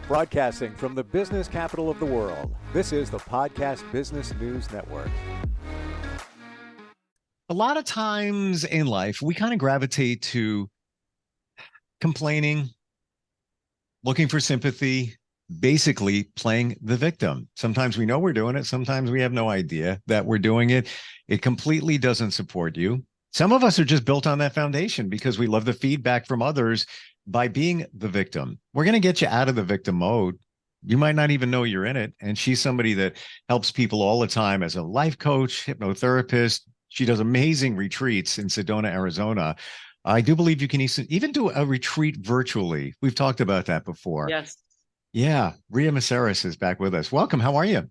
Broadcasting from the business capital of the world, this is the Podcast Business News Network. A lot of times in life, we kind of gravitate to complaining, looking for sympathy, basically playing the victim. Sometimes we know we're doing it. Sometimes we have no idea that we're doing it. It completely doesn't support you. Some of us are just built on that foundation because we love the feedback from others by being the victim. We're going to get you out of the victim mode. You might not even know you're in it. And she's somebody that helps people all the time as a life coach, hypnotherapist. She does amazing retreats in Sedona, Arizona. I do believe you can even do a retreat virtually. We've talked about that before. Yes. Yeah. Rhea Maceris is back with us. Welcome. How are you?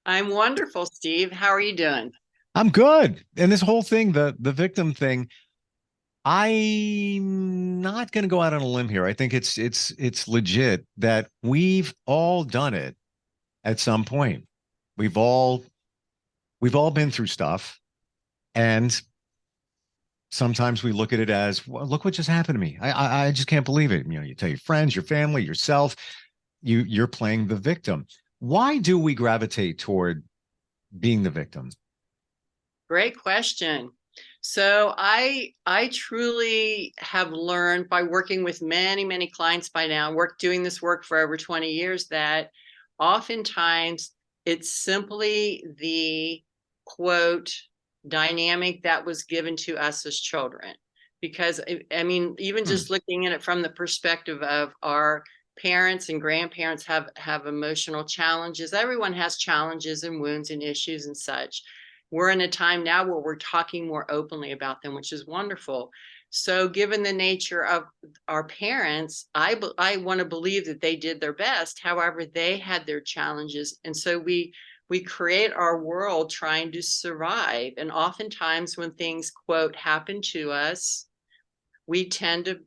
I'm wonderful, Steve. How are you doing? I'm good. And this whole thing, the victim thing, I'm not going to go out on a limb here. I think it's legit that we've all done it at some point. We've all been through stuff, and sometimes we look at it as, well, look what just happened to me. I just can't believe it. You know, you tell your friends, your family, yourself, you're playing the victim. Why do we gravitate toward being the victim? Great question. So I truly have learned by working with many clients by now, doing this work for over 20 years, that oftentimes it's simply the quote dynamic that was given to us as children. Because I mean, even just looking at it from the perspective of our parents and grandparents have emotional challenges. Everyone has challenges and wounds and issues and such. We're in a time now where we're talking more openly about them, which is wonderful. So given the nature of our parents, I want to believe that they did their best. However, they had their challenges. And so we create our world trying to survive. And oftentimes when things, quote, happen to us, we tend to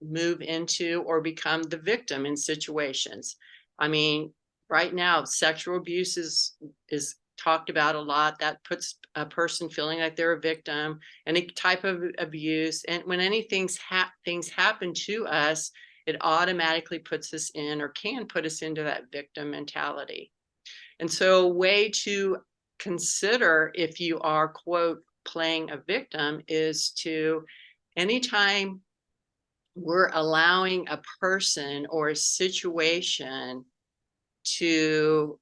move into or become the victim in situations. I mean, right now, sexual abuse is talked about a lot. That puts a person feeling like they're a victim. Any type of abuse, and when things happen to us, it automatically puts us in, or can put us into, that victim mentality. And so a way to consider if you are, quote, playing a victim is to, anytime we're allowing a person or a situation to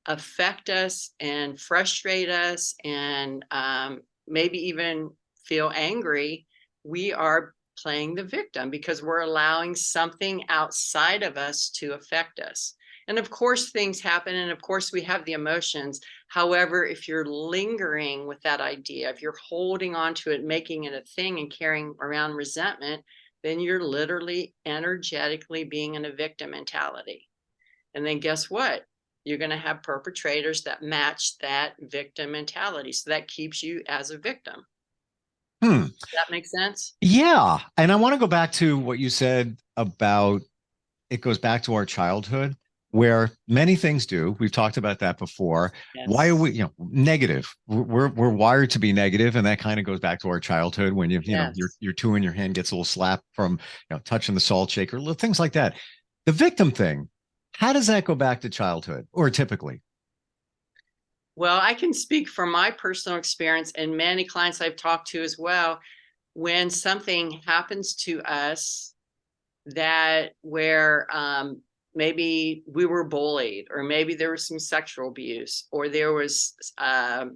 affect us and frustrate us and maybe even feel angry, we are playing the victim because we're allowing something outside of us to affect us. And of course, things happen, and of course, we have the emotions. However, if you're lingering with that idea, if you're holding on to it, making it a thing and carrying around resentment, then you're literally energetically being in a victim mentality. And then guess what? You're going to have perpetrators that match that victim mentality. So that keeps you as a victim. Does that make sense? Yeah. And I want to go back to what you said about, it goes back to our childhood, where many things do. We've talked about that before. Yes. Why are we, negative? We're wired to be negative, and that kind of goes back to our childhood when your two in your hand gets a little slap from touching the salt shaker, little things like that. The victim thing, how does that go back to childhood, or typically? Well, I can speak from my personal experience and many clients I've talked to as well. When something happens to us where maybe we were bullied, or maybe there was some sexual abuse, or there was a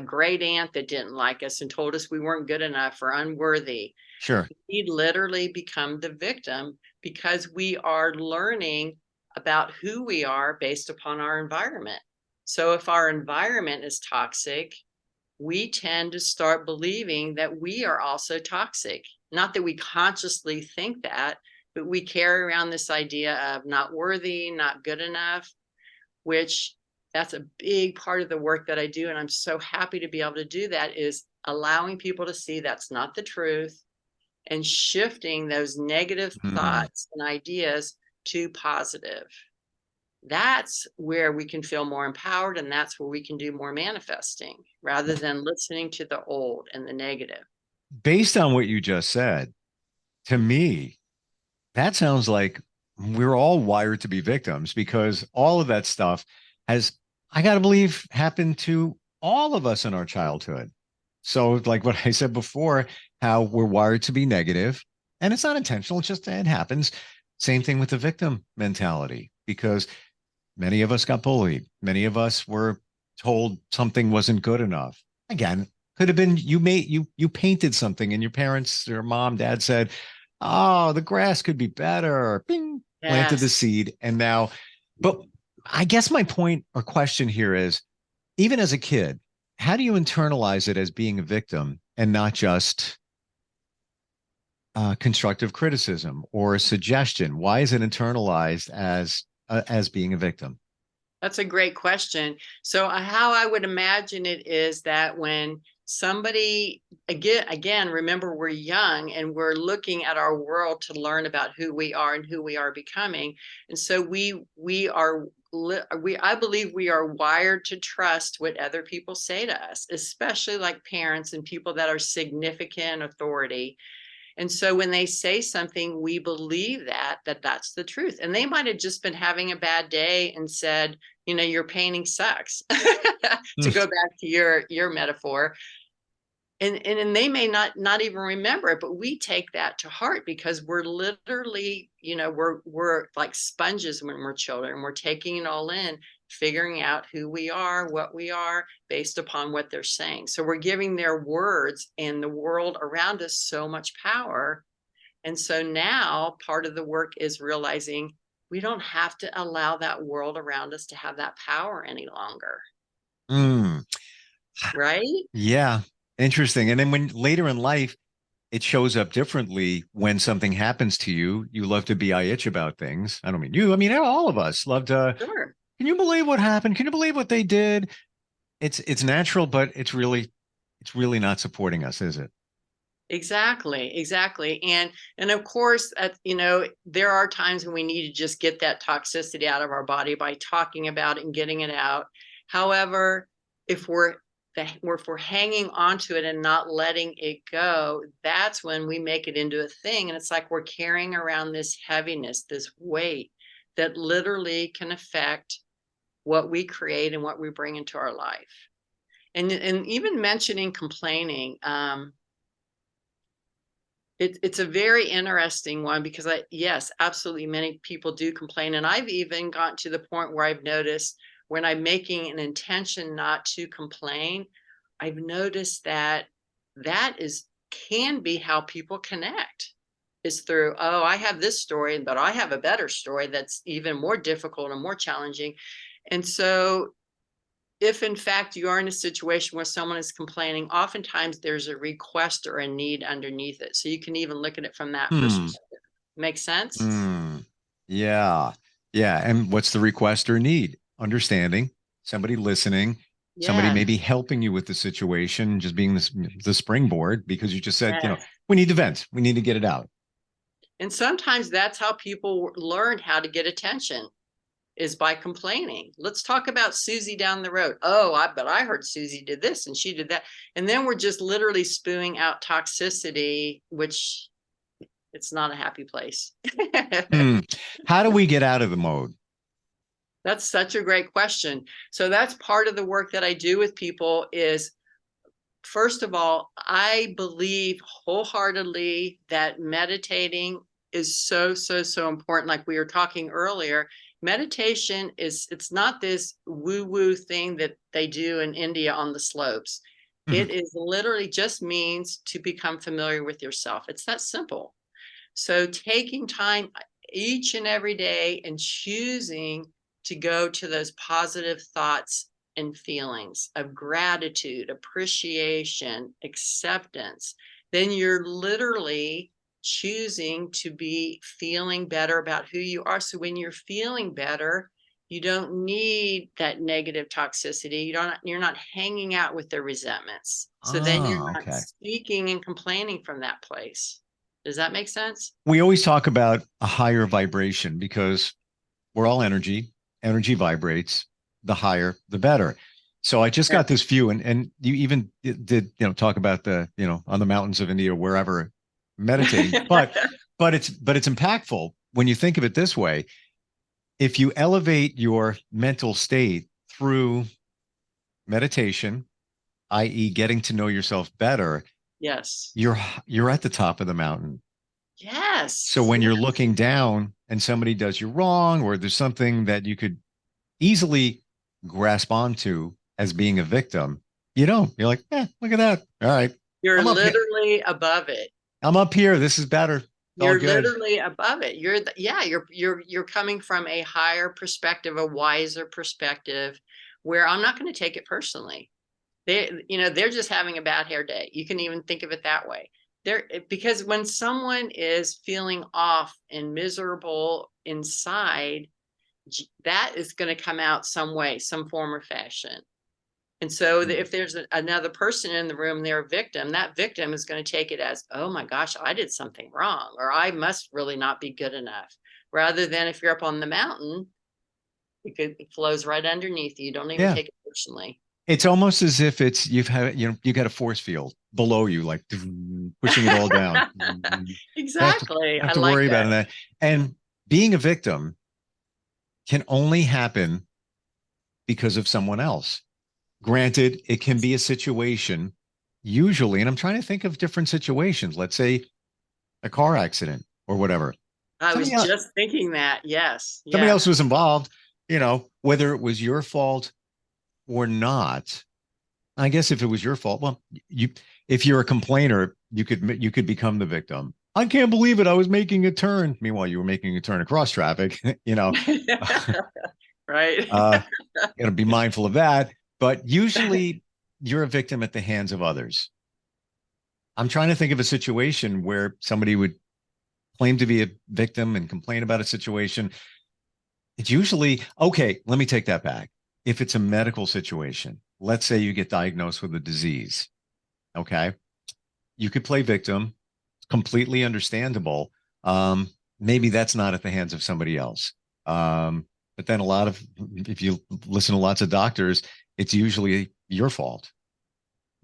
great aunt that didn't like us and told us we weren't good enough or unworthy. Sure. We literally become the victim because we are learning about who we are based upon our environment. So if our environment is toxic, we tend to start believing that we are also toxic. Not that we consciously think that, but we carry around this idea of not worthy, not good enough, which that's a big part of the work that I do. And I'm so happy to be able to do that, is allowing people to see that's not the truth and shifting those negative thoughts and ideas to positive. That's where we can feel more empowered, and that's where we can do more manifesting rather than listening to the old and the negative. Based on what you just said, to me, that sounds like we're all wired to be victims because all of that stuff has, I got to believe, happened to all of us in our childhood. So like what I said before, how we're wired to be negative, and it's not intentional. It's just, it happens. Same thing with the victim mentality, because many of us got bullied. Many of us were told something wasn't good enough. Again, could have been you painted something and your parents or mom, dad said, "Oh, the grass could be better." Bing, planted the Yes. seed. And now, but I guess my point or question here is, even as a kid, how do you internalize it as being a victim and not just constructive criticism or a suggestion? Why is it internalized as being a victim? That's a great question. So how I would imagine it is that when somebody, again, remember we're young and we're looking at our world to learn about who we are and who we are becoming. And so I believe we are wired to trust what other people say to us, especially like parents and people that are significant authority. And so when they say something, we believe that that's the truth. And they might have just been having a bad day and said, your painting sucks, to go back to your metaphor. And they may not even remember it, but we take that to heart because we're literally, we're like sponges when we're children. We're taking it all in, figuring out who we are, what we are, based upon what they're saying. So we're giving their words and the world around us so much power. And so now part of the work is realizing we don't have to allow that world around us to have that power any longer. Mm, Right? yeah, interesting. And then when later in life, it shows up differently when something happens to you. You love to be I itch about things. I don't mean you. I mean, all of us love to. Sure. Can you believe what happened? Can you believe what they did? It's natural, but it's really not supporting us, is it? Exactly. And of course, there are times when we need to just get that toxicity out of our body by talking about it and getting it out. However, if we're hanging onto it and not letting it go, that's when we make it into a thing. And it's like we're carrying around this heaviness, this weight that literally can affect what we create and what we bring into our life. And even mentioning complaining, it's a very interesting one because yes, absolutely, many people do complain. And I've even gotten to the point where I've noticed when I'm making an intention not to complain, I've noticed that can be how people connect, is through, oh, I have this story, but I have a better story that's even more difficult and more challenging. And so if in fact you are in a situation where someone is complaining, oftentimes there's a request or a need underneath it. So you can even look at it from that Hmm. perspective. Make sense? Hmm. Yeah. Yeah. And what's the request or need? Understanding, somebody listening, somebody Yes. maybe helping you with the situation, just being the springboard, because you just said, Yes. we need to vent. We need to get it out. And sometimes that's how people learn how to get attention, is by complaining. Let's talk about Susie down the road. Oh, but I heard Susie did this and she did that. And then we're just literally spewing out toxicity, which it's not a happy place. Hmm. How do we get out of the mode? That's such a great question. So that's part of the work that I do with people is, first of all, I believe wholeheartedly that meditating is so, so, so important. Like we were talking earlier, meditation it's not this woo-woo thing that they do in India on the slopes. Mhm. It is literally just means to become familiar with yourself. It's that simple. So taking time each and every day and choosing to go to those positive thoughts and feelings of gratitude, appreciation, acceptance, then you're literally choosing to be feeling better about who you are. So when you're feeling better, you don't need that negative toxicity. You're not hanging out with the resentments. So then you're Ah, not okay. speaking and complaining from that place. Does that make sense? We always talk about a higher vibration because we're all energy. Energy vibrates. The higher, the better. So I just got this view, and you even did talk about the on the mountains of India, wherever, meditating, but it's impactful when you think of it this way, if you elevate your mental state through meditation, i.e., getting to know yourself better, Yes. you're at the top of the mountain. Yes. So when you're looking down and somebody does you wrong, or there's something that you could easily grasp onto as being a victim, you don't. You're like, look at that. All right. You're I'm up here. literally above it. I'm up here. This is better. It's all You're good. literally above it. You're coming from a higher perspective, a wiser perspective, where I'm not going to take it personally. They're just having a bad hair day. You can even think of it that way. Because when someone is feeling off and miserable inside, that is going to come out some way, some form or fashion. And so if there's another person in the room, they're a victim, that victim is going to take it as, oh my gosh, I did something wrong, or I must really not be good enough. Rather than if you're up on the mountain, it flows right underneath you. You don't even take it personally. It's almost as if you got a force field below you, like pushing it all down. Exactly. Have to worry about that. And being a victim can only happen because of someone else. Granted, it can be a situation, usually, and I'm trying to think of different situations. Let's say a car accident or whatever. I was just thinking that. Yes. Somebody else was involved, whether it was your fault or not. I guess if it was your fault, well, if you're a complainer, you could become the victim. I can't believe it. I was making a turn. Meanwhile, you were making a turn across traffic, Right. Got to be mindful of that. But usually you're a victim at the hands of others. I'm trying to think of a situation where somebody would claim to be a victim and complain about a situation. It's usually, okay, let me take that back. If it's a medical situation, let's say you get diagnosed with a disease, okay? You could play victim, completely understandable. Maybe that's not at the hands of somebody else. But then if you listen to lots of doctors, it's usually your fault.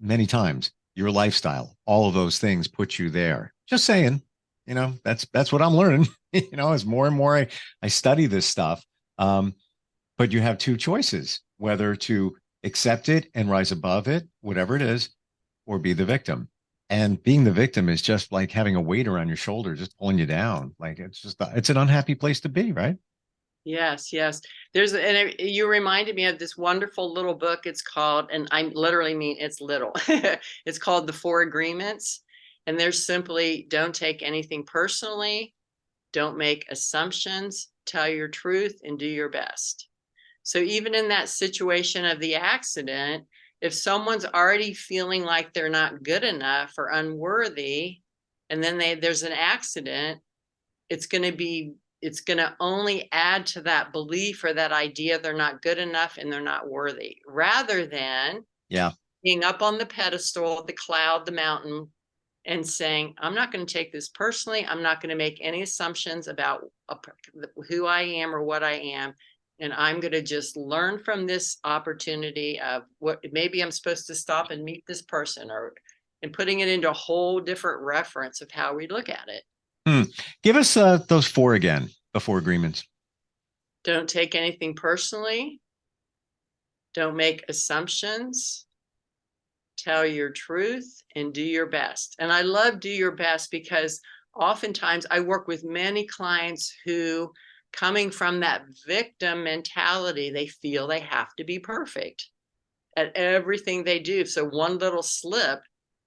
Many times, your lifestyle, all of those things put you there. Just saying, that's what I'm learning, as more and more I study this stuff. But you have two choices, whether to accept it and rise above it, whatever it is, or be the victim. And being the victim is just like having a weight around your shoulder, just pulling you down. Like it's an unhappy place to be, right? Yes. You reminded me of this wonderful little book. It's called, and I literally mean it's little, it's called The Four Agreements. And there's simply, don't take anything personally, don't make assumptions, tell your truth, and do your best. So even in that situation of the accident, if someone's already feeling like they're not good enough or unworthy, and then there's an accident, it's going to only add to that belief or that idea they're not good enough and they're not worthy, rather than being up on the pedestal, the cloud, the mountain, and saying, I'm not going to take this personally. I'm not going to make any assumptions about who I am or what I am. And I'm going to just learn from this opportunity of what maybe I'm supposed to stop and meet this person, and putting it into a whole different reference of how we look at it. Give us those four again, the four agreements. Don't take anything personally. Don't make assumptions. Tell your truth and do your best. And I love do your best because oftentimes I work with many clients who, coming from that victim mentality, they feel they have to be perfect at everything they do. So one little slip,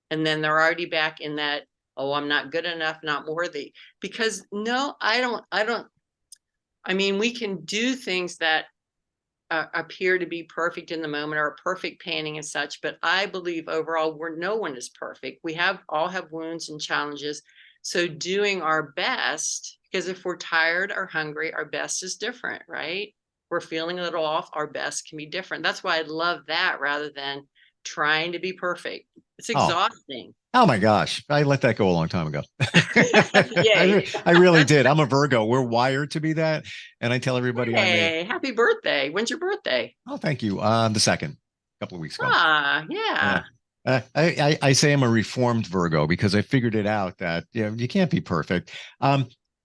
and then they're already back in that, oh, I'm not good enough, not worthy. Because no, I don't. I mean, we can do things that appear to be perfect in the moment, or a perfect painting and such, but I believe overall no one is perfect. We all have wounds and challenges. So doing our best, because if we're tired or hungry, our best is different, right? We're feeling a little off, our best can be different. That's why I love that rather than trying to be perfect. It's exhausting. Oh my gosh. I let that go a long time ago. Yay. I really did. I'm a Virgo. We're wired to be that. And I tell everybody hey, happy birthday. When's your birthday? Oh, thank you. The second, a couple of weeks ago. Yeah. I say I'm a reformed Virgo because I figured it out that you can't be perfect.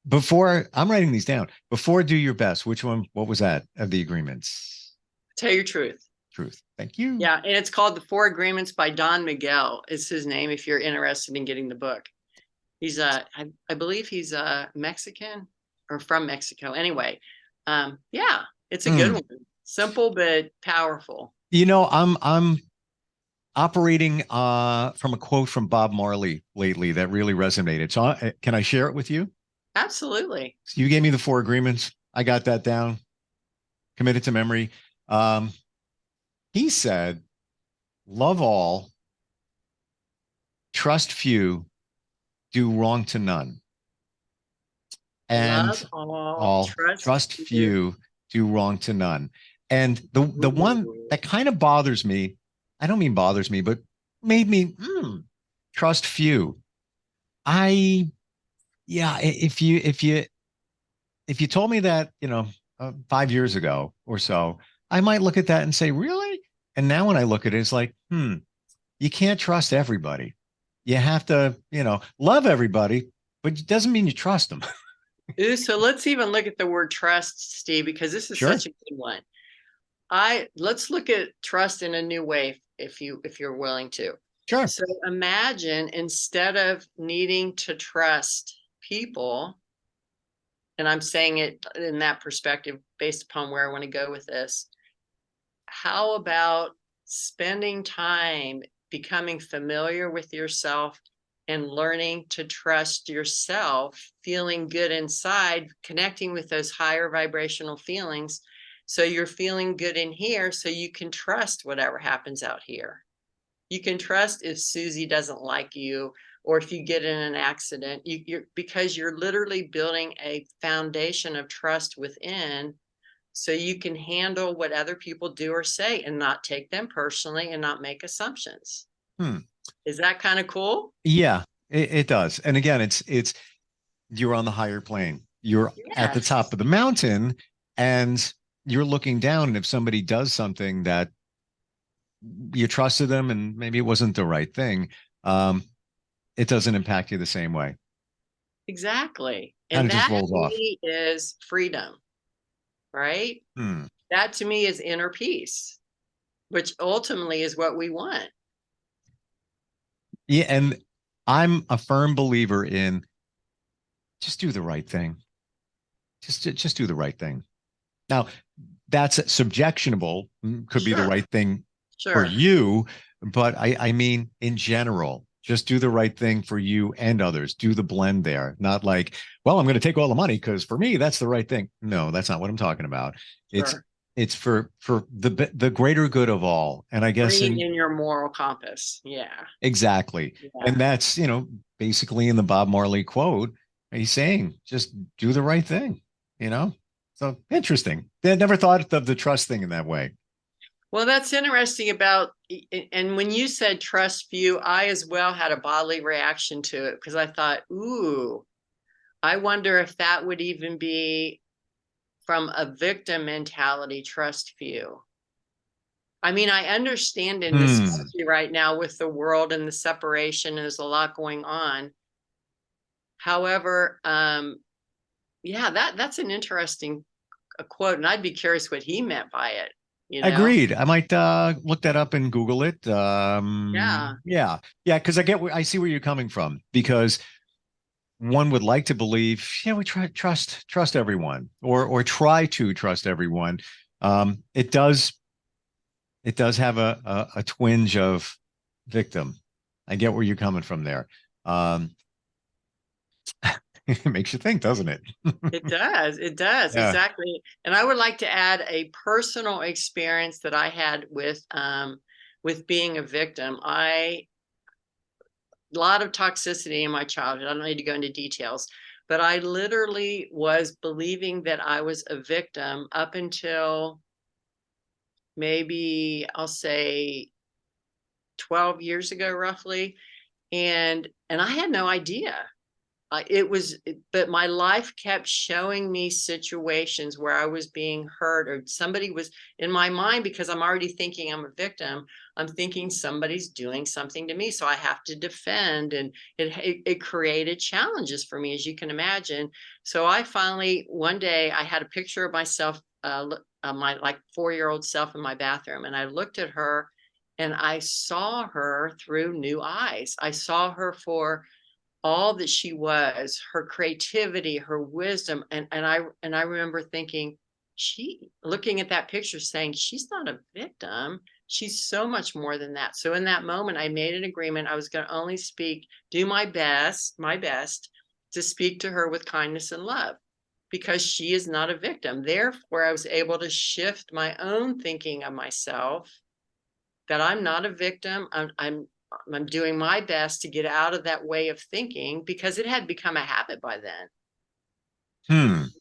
before I'm writing these down, before do your best, which one, what was that of the agreements? Tell your truth. Truth. Thank you. Yeah. And it's called The Four Agreements by Don Miguel is his name. If you're interested in getting the book, he's I believe he's Mexican or from Mexico. Anyway. Yeah, it's a good one. Simple, but powerful. I'm operating from a quote from Bob Marley lately that really resonated. So can I share it with you? Absolutely. So you gave me the four agreements. I got that down, committed to memory. He said, love all, trust few, do wrong to none. And Love all, trust few, do wrong to none. And the one that kind of bothers me, I don't mean bothers me, but made me trust few. If you told me that, 5 years ago or so, I might look at that and say, really? And now when I look at it, it's like, you can't trust everybody. You have to, love everybody, but it doesn't mean you trust them. Ooh, so let's even look at the word trust, Steve, because this is such a good one. Let's look at trust in a new way if you're willing to. Sure. So imagine instead of needing to trust people, and I'm saying it in that perspective based upon where I want to go with this, how about spending time becoming familiar with yourself and learning to trust yourself, feeling good inside, connecting with those higher vibrational feelings. So you're feeling good in here, so you can trust whatever happens out here. You can trust if Susie doesn't like you, or if you get in an accident, because you're literally building a foundation of trust within, so you can handle what other people do or say and not take them personally and not make assumptions. Is that kind of cool? Yeah, it does. And again, it's you're on the higher plane. You're at the top of the mountain and you're looking down. And if somebody does something that you trusted them and maybe it wasn't the right thing, it doesn't impact you the same way. Exactly. And And it just that rolls to off. me is freedom, right? That to me is inner peace, which ultimately is what we want. Yeah, and I'm a firm believer in just do the right thing. Just do the right thing. Now, that's subjectionable, could be the right thing for you, but I mean in general, just do the right thing for you and others. Do the blend there. Not like, well, I'm going to take all the money because for me that's the right thing. No, that's not what I'm talking about. It's for the greater good of all. And I guess in your moral compass. Yeah. Exactly. Yeah. And that's, basically in the Bob Marley quote, he's saying just do the right thing, So interesting. They had never thought of the trust thing in that way. Well, that's interesting about, and when you said trust few, I as well had a bodily reaction to it because I thought, ooh, I wonder if that would even be from a victim mentality, trust few. I mean, I understand in especially right now with the world and the separation, there's a lot going on. However, that's an interesting quote, and I'd be curious what he meant by it. Agreed. I might look that up and Google it. Yeah, because I see where you're coming from. Because one would like to believe, we trust everyone, or try to trust everyone. It does have a twinge of victim. I get where you're coming from there. It makes you think, doesn't it? It does. It does. Yeah. Exactly. And I would like to add a personal experience that I had with being a victim. A lot of toxicity in my childhood. I don't need to go into details, but I literally was believing that I was a victim up until maybe I'll say 12 years ago, roughly. And I had no idea. but my life kept showing me situations where I was being hurt, or somebody was in my mind, because I'm already thinking I'm a victim. I'm thinking somebody's doing something to me, so I have to defend, and it created challenges for me, as you can imagine. So I finally, one day, I had a picture of myself, my like 4-year-old self in my bathroom, and I looked at her, and I saw her through new eyes. I saw her for all that she was, her creativity, her wisdom. And I remember thinking, she looking at that picture saying, she's not a victim. She's so much more than that. So in that moment, I made an agreement. I was going to only do my best to speak to her with kindness and love, because she is not a victim. Therefore, I was able to shift my own thinking of myself, that I'm not a victim. I'm doing my best to get out of that way of thinking, because it had become a habit by then.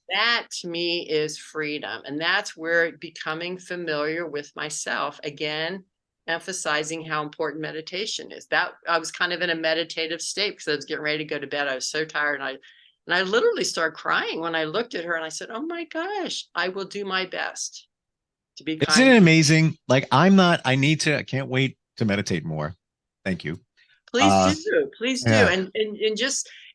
That to me is freedom. And that's where becoming familiar with myself, again, emphasizing how important meditation is. That I was kind of in a meditative state because I was getting ready to go to bed. I was so tired, and I literally started crying when I looked at her, and I said, oh my gosh, I will do my best to be kind. Isn't it amazing? Like, I can't wait to meditate more. Thank you. Please do. Yeah.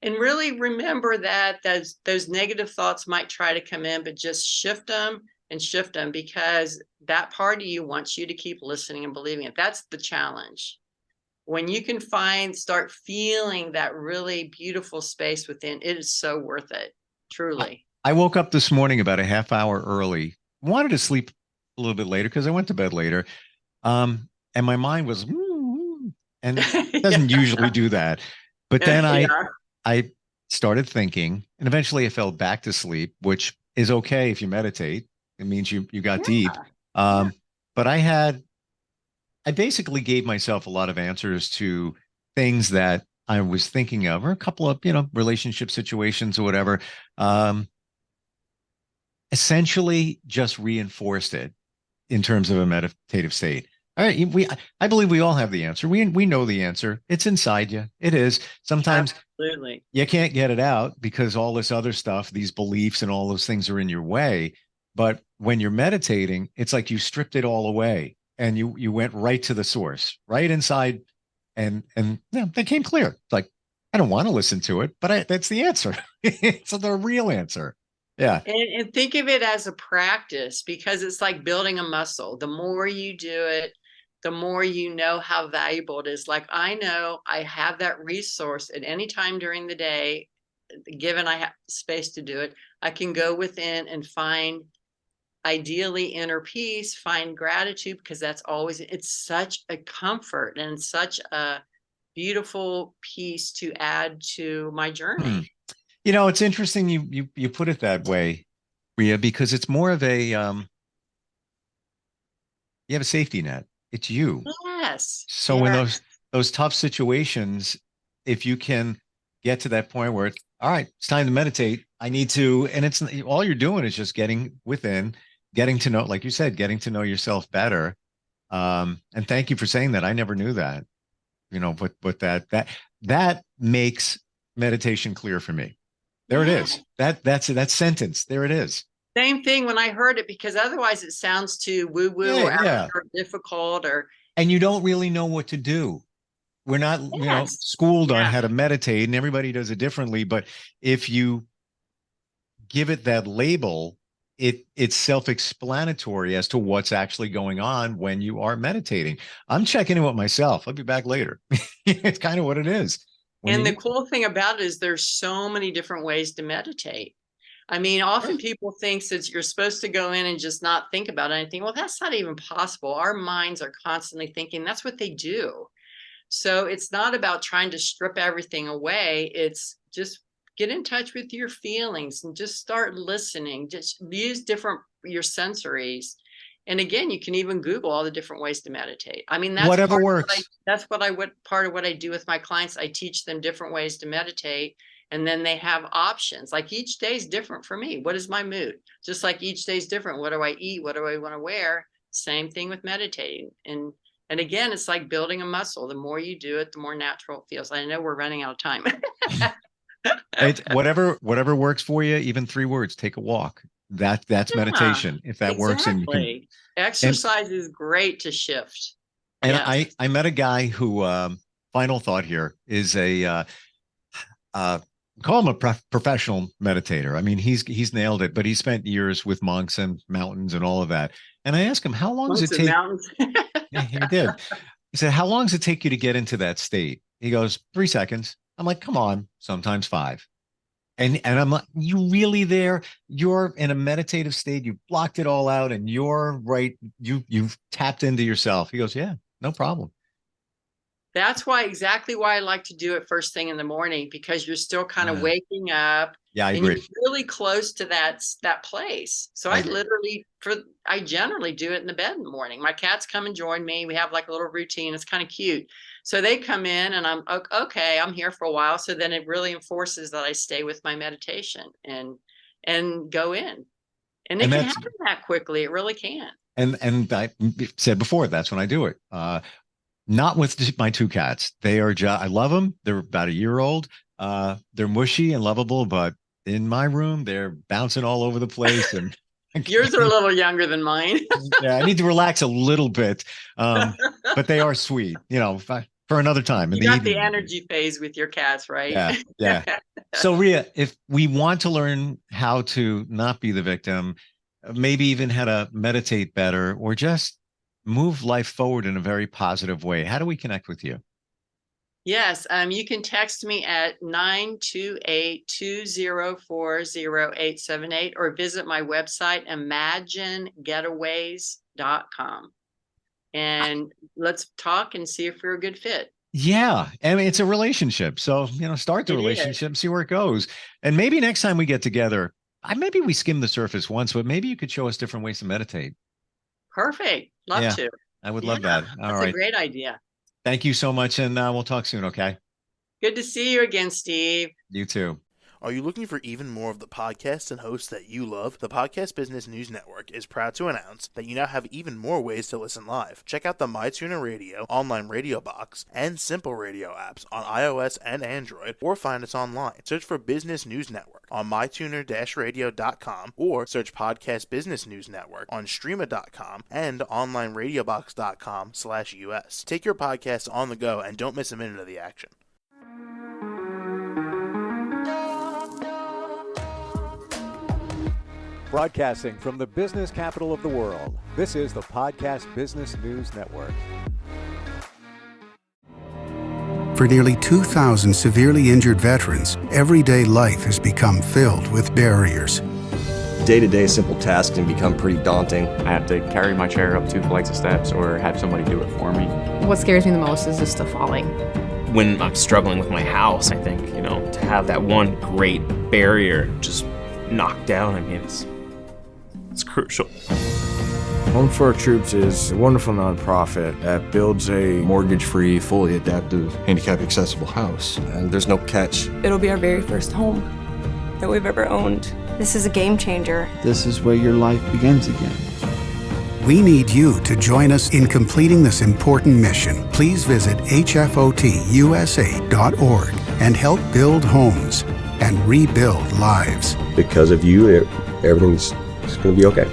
And really remember that those negative thoughts might try to come in, but just shift them, because that part of you wants you to keep listening and believing it. That's the challenge. When you can start feeling that really beautiful space within, it is so worth it. Truly. I woke up this morning about a half hour early, wanted to sleep a little bit later because I went to bed later. And my mind was, and it doesn't usually do that. But then I started thinking, and eventually I fell back to sleep, which is okay if you meditate. It means you got deep. But I basically gave myself a lot of answers to things that I was thinking of, or a couple of, relationship situations or whatever. Essentially just reinforced it in terms of a meditative state. All right, I believe we all have the answer. We know the answer. It's inside you. It is. Sometimes absolutely you can't get it out because all this other stuff, these beliefs and all those things are in your way. But when you're meditating, it's like you stripped it all away and you went right to the source, right inside, and they came clear. It's like, I don't want to listen to it, but that's the answer. It's the real answer. Yeah. And think of it as a practice, because it's like building a muscle. The more you do it, the more you know how valuable it is. Like, I know I have that resource at any time during the day, given I have space to do it. I can go within and find, ideally, inner peace, find gratitude, because it's such a comfort and such a beautiful piece to add to my journey. It's interesting you put it that way, Rhea, because it's more of a you have a safety net. It's you. Yes. So when those tough situations, if you can get to that point where all right, it's time to meditate. I need to, and it's all you're doing is just getting within, getting to know, like you said, getting to know yourself better. And thank you for saying that. I never knew that. But that makes meditation clear for me. There it is. That's that sentence. There it is. Same thing when I heard it, because otherwise it sounds too woo-woo or difficult, and you don't really know what to do. We're not, schooled on how to meditate, and everybody does it differently. But if you give it that label, it's self-explanatory as to what's actually going on when you are meditating. I'm checking in with myself. I'll be back later. It's kind of what it is. And the cool thing about it is there's so many different ways to meditate. I mean, often people think that you're supposed to go in and just not think about anything. Well, that's not even possible. Our minds are constantly thinking. That's what they do. So it's not about trying to strip everything away. It's just get in touch with your feelings and just start listening. Just use your sensories. And again, you can even Google all the different ways to meditate. I mean, that's whatever works. Part of what I do with my clients. I teach them different ways to meditate, and then they have options. Like, each day is different for me. What is my mood? Just like each day is different. What do I eat? What do I want to wear? Same thing with meditating. And again, it's like building a muscle. The more you do it, the more natural it feels. I know we're running out of time. It's whatever works for you, even 3 words, take a walk. That's Yeah, meditation. If that works, and you can. exactly. Exercise is great to shift. And Yes. I met a guy who, final thought here, is call him a professional meditator. I mean, he's nailed it, but he spent years with monks and mountains and all of that. And I asked him, how long does it Monks and take? mountains. Yeah, he did. He said, how long does it take you to get into that state? He goes, 3 seconds. I'm like, come on, sometimes 5. And I'm like, you really there? You're in a meditative state. You blocked it all out, and you're right. You've tapped into yourself. He goes, yeah, no problem. That's exactly why I like to do it first thing in the morning, because you're still kind of waking up. Yeah, I and agree. you're really close to that place. So I generally do it in the bed in the morning. My cats come and join me. We have like a little routine. It's kind of cute. So they come in and I'm okay, I'm here for a while. So then it really enforces that I stay with my meditation and go in. And it can happen that quickly. It really can. And I said before, that's when I do it. Not with my 2 cats. They are I love them. They're about a year old. They're mushy and lovable, but in my room, they're bouncing all over the place. And yours are a little younger than mine. Yeah, I need to relax a little bit. But they are sweet, for another time. You got the energy phase with your cats, right? Yeah. Yeah. So Rhea, if we want to learn how to not be the victim, maybe even how to meditate better, or just move life forward in a very positive way, how do we connect with you? Yes, you can text me at 928-204-0878 or visit my website, imaginegetaways.com. And let's talk and see if we're a good fit. Yeah. I mean, it's a relationship. So, start the relationship, see where it goes. And maybe next time we get together, maybe we skim the surface once, but maybe you could show us different ways to meditate. Perfect. Love to. I would love that. All right. That's a great idea. Thank you so much. And we'll talk soon. Okay. Good to see you again, Steve. You too. Are you looking for even more of the podcasts and hosts that you love? The Podcast Business News Network is proud to announce that you now have even more ways to listen live. Check out the MyTuner Radio, online radio box, and Simple Radio apps on iOS and Android, or find us online. Search for Business News Network on mytuner-radio.com, or search Podcast Business News Network on streama.com and onlineradiobox.com/US. Take your podcast on the go and don't miss a minute of the action. Broadcasting from the business capital of the world, this is the Podcast Business News Network. For nearly 2,000 severely injured veterans, everyday life has become filled with barriers. Day-to-day simple tasks can become pretty daunting. I have to carry my chair up 2 flights of steps or have somebody do it for me. What scares me the most is just the falling. When I'm struggling with my house, I think, to have that one great barrier just knocked down, it's crucial. Home for Our Troops is a wonderful nonprofit that builds a mortgage-free, fully adaptive, handicap-accessible house. And there's no catch. It'll be our very first home that we've ever owned. This is a game changer. This is where your life begins again. We need you to join us in completing this important mission. Please visit hfotusa.org and help build homes and rebuild lives. Because of you, everything's going to be okay.